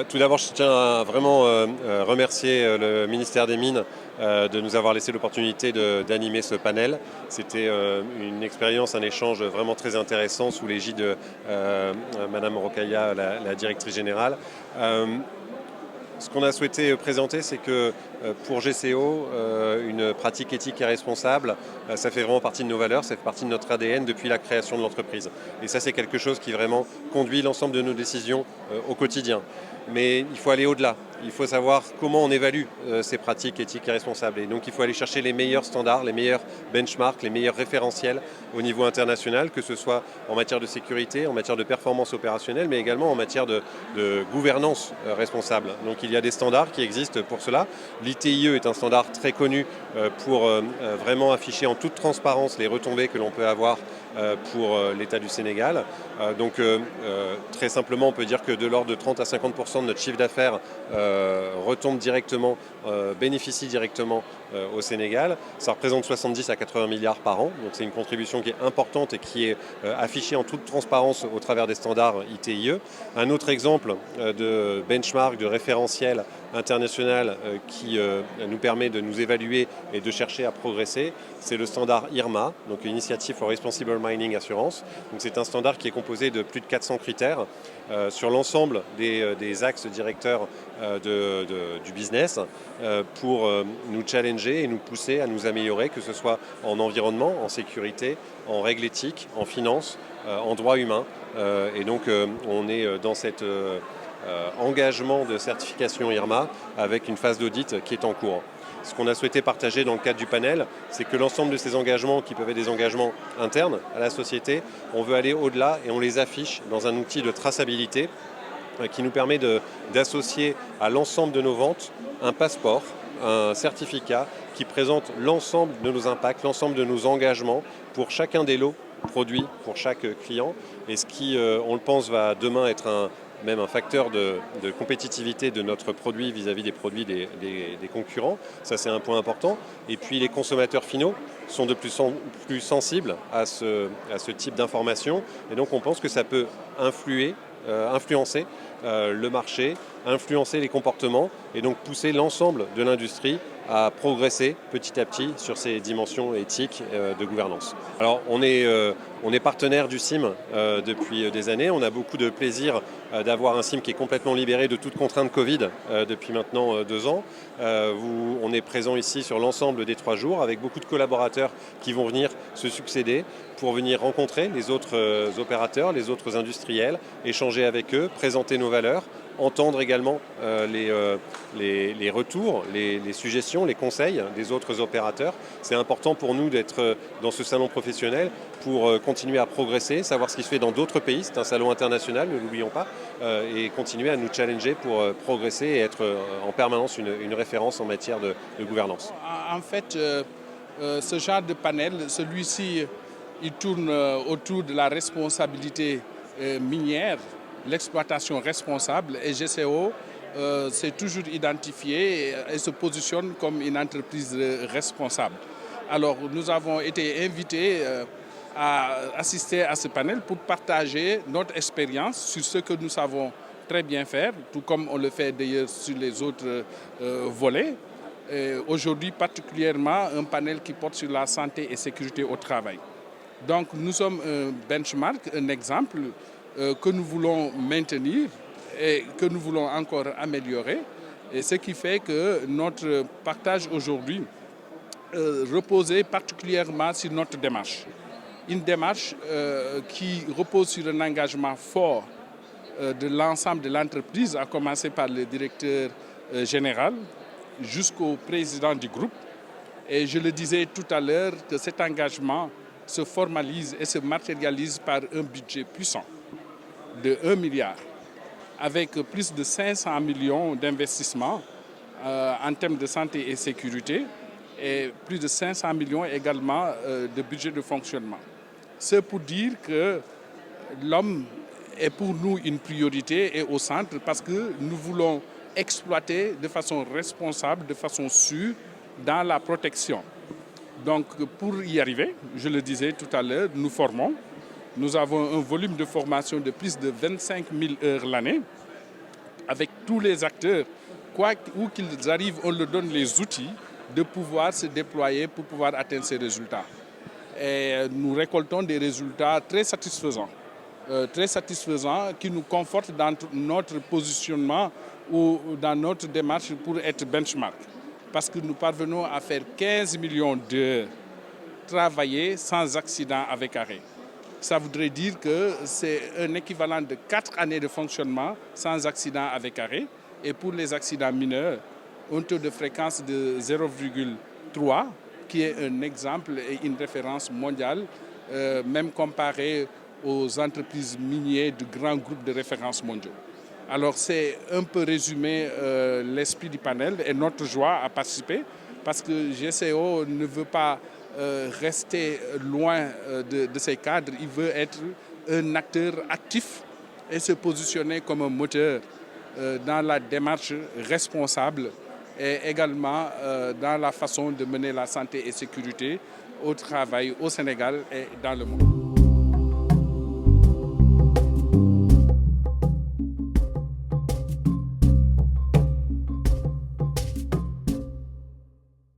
Tout d'abord, je tiens à vraiment remercier le ministère des Mines de nous avoir laissé l'opportunité d'animer ce panel. C'était une expérience, un échange vraiment très intéressant sous l'égide de Madame Rokhaya, la directrice générale. Ce qu'on a souhaité présenter, c'est que pour GCO, une pratique éthique et responsable, ça fait vraiment partie de nos valeurs, ça fait partie de notre ADN depuis la création de l'entreprise. Et ça, c'est quelque chose qui vraiment conduit l'ensemble de nos décisions au quotidien. Mais il faut aller au-delà. Il faut savoir comment on évalue ces pratiques éthiques et responsables. Et donc il faut aller chercher les meilleurs standards, les meilleurs benchmarks, les meilleurs référentiels au niveau international, que ce soit en matière de sécurité, en matière de performance opérationnelle, mais également en matière de gouvernance responsable. Donc il y a des standards qui existent pour cela. L'ITIE est un standard très connu pour vraiment afficher en toute transparence les retombées que l'on peut avoir pour l'État du Sénégal. Donc très simplement, on peut dire que de l'ordre de 30 à 50% de notre chiffre d'affaires retombe directement, bénéficie directement au Sénégal. Ça représente 70 à 80 milliards par an. Donc c'est une contribution qui est importante et qui est affichée en toute transparence au travers des standards ITIE. Un autre exemple de benchmark, de référentiel international qui nous permet de nous évaluer et de chercher à progresser, c'est le standard IRMA, donc Initiative for Responsible Mining Assurance. Donc c'est un standard qui est composé de plus de 400 critères sur l'ensemble des axes directeurs du business pour nous challenger et nous pousser à nous améliorer, que ce soit en environnement, en sécurité, en règles éthiques, en finance, en droit humain. Et donc on est dans cet engagement de certification IRMA avec une phase d'audit qui est en cours. Ce qu'on a souhaité partager dans le cadre du panel, c'est que l'ensemble de ces engagements, qui peuvent être des engagements internes à la société, on veut aller au-delà et on les affiche dans un outil de traçabilité qui nous permet d'associer à l'ensemble de nos ventes un passeport, un certificat qui présente l'ensemble de nos impacts, l'ensemble de nos engagements pour chacun des lots produits pour chaque client. Et ce qui, on le pense, va demain être même un facteur de compétitivité de notre produit vis-à-vis des produits des concurrents. Ça, c'est un point important. Et puis, les consommateurs finaux sont de plus en plus sensibles à ce type d'information. Et donc, on pense que ça peut influencer le marché, influencer les comportements et donc pousser l'ensemble de l'industrie à progresser petit à petit sur ces dimensions éthiques de gouvernance. Alors on est partenaire du CIM depuis des années. On a beaucoup de plaisir d'avoir un CIM qui est complètement libéré de toute contrainte Covid depuis maintenant 2 ans. On est présent ici sur l'ensemble des 3 jours avec beaucoup de collaborateurs qui vont venir se succéder pour venir rencontrer les autres opérateurs, les autres industriels, échanger avec eux, présenter nos valeurs, entendre également les retours, les suggestions, les conseils des autres opérateurs. C'est important pour nous d'être dans ce salon professionnel pour continuer à progresser, savoir ce qui se fait dans d'autres pays. C'est un salon international, ne l'oublions pas, et continuer à nous challenger pour progresser et être en permanence une référence en matière de gouvernance. En fait, ce genre de panel, celui-ci, il tourne autour de la responsabilité minière, l'exploitation responsable, et GCO s'est toujours identifié et se positionne comme une entreprise responsable. Alors nous avons été invités à assister à ce panel pour partager notre expérience sur ce que nous savons très bien faire, tout comme on le fait d'ailleurs sur les autres volets. Aujourd'hui particulièrement un panel qui porte sur la santé et sécurité au travail. Donc nous sommes un benchmark, un exemple que nous voulons maintenir et que nous voulons encore améliorer. Et ce qui fait que notre partage aujourd'hui reposait particulièrement sur notre démarche. Une démarche qui repose sur un engagement fort de l'ensemble de l'entreprise, à commencer par le directeur général jusqu'au président du groupe. Et je le disais tout à l'heure que cet engagement se formalise et se matérialise par un budget puissant de 1 milliard, avec plus de 500 millions d'investissements en termes de santé et sécurité, et plus de 500 millions également de budget de fonctionnement. C'est pour dire que l'homme est pour nous une priorité et au centre, parce que nous voulons exploiter de façon responsable, de façon sûre, dans la protection. Donc pour y arriver, je le disais tout à l'heure, nous formons. Nous avons un volume de formation de plus de 25 000 heures l'année avec tous les acteurs. Quoi où qu'ils arrivent, on leur donne les outils de pouvoir se déployer pour pouvoir atteindre ces résultats. Et nous récoltons des résultats très satisfaisants qui nous confortent dans notre positionnement ou dans notre démarche pour être benchmark. Parce que nous parvenons à faire 15 millions d'heures travaillées sans accident avec arrêt. Ça voudrait dire que c'est un équivalent de 4 années de fonctionnement sans accident avec arrêt. Et pour les accidents mineurs, un taux de fréquence de 0,3, qui est un exemple et une référence mondiale, même comparé aux entreprises minières de grands groupes de référence mondiaux. Alors c'est un peu résumé l'esprit du panel et notre joie à participer parce que GCO ne veut pas rester loin de ses cadres, il veut être un acteur actif et se positionner comme un moteur dans la démarche responsable et également dans la façon de mener la santé et sécurité au travail au Sénégal et dans le monde.